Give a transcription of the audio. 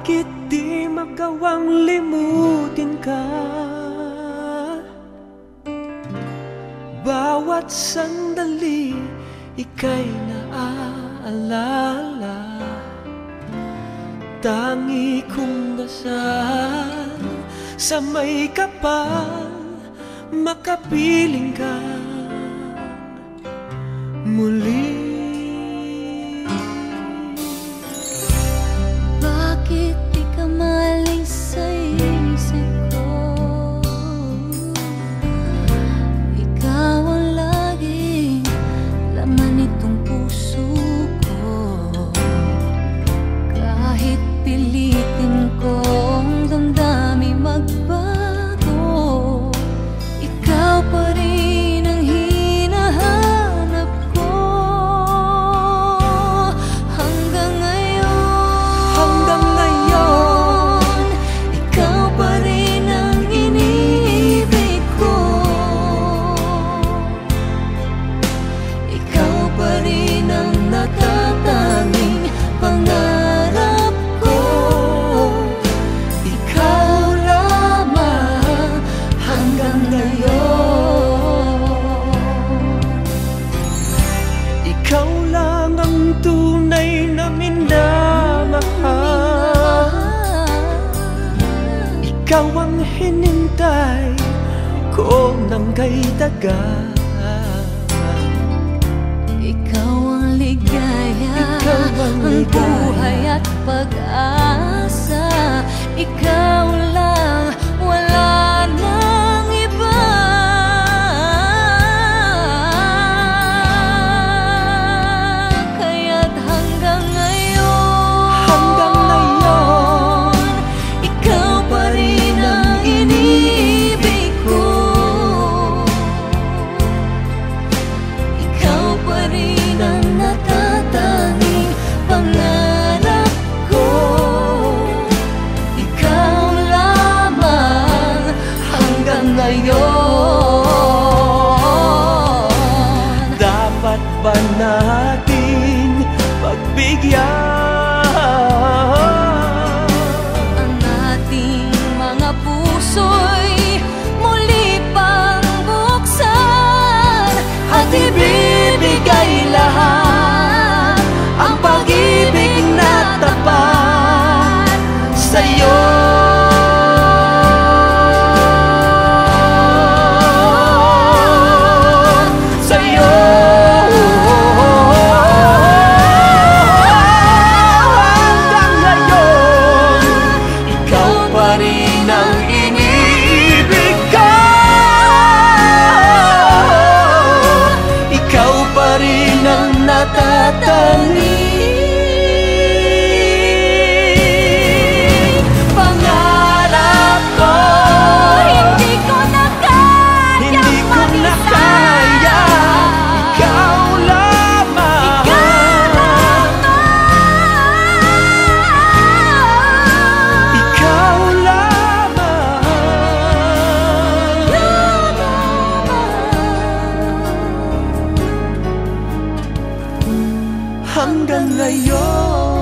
Bakit di magawang limutin ka? Bawat sandali ika'y naaalala. Tangi kong dasal sa may kapal, makapiling ka muli. Bakit di ka malis sa isip ko? Ikaw ang laging laman nitong puso ko. Kahit pilitin kong damdamin magbago, ikaw pa rin ang hinahanap ko. Hanggang ngayon, ikaw pa rin ang iniibig ko. Ikaw pa rin ang natatanging pangarap ko. Ikaw lamang hanggang ngayon. Ikaw lang ang tunay na minamahal. Ikaw ang hinintay ko nang kay tagal. Ikaw ang ligaya, Ikaw ang ang buhay at pag-asa. Ikaw lang, wala nang iba. Kaya't hanggang ngayon, ikaw pa rin ang iniibig ko. Ikaw pa rin ang natatanging pangarap ko. Ikaw lamang hanggang ngayon. Dapat ba nating pagbigyan Ang ating mga puso'y muli pang buksan at ibibigay lahat ang pag-ibig na tapat sa'yo. sa'yo? Hanggang ngayon, ikaw pa rin ang iniibig ko. Ikaw pa rin ang natatanging pangarap ko. Hindi ko na Hindi ko na kaya, ikaw lamang. Ikaw lamang. Hanggang ngayon.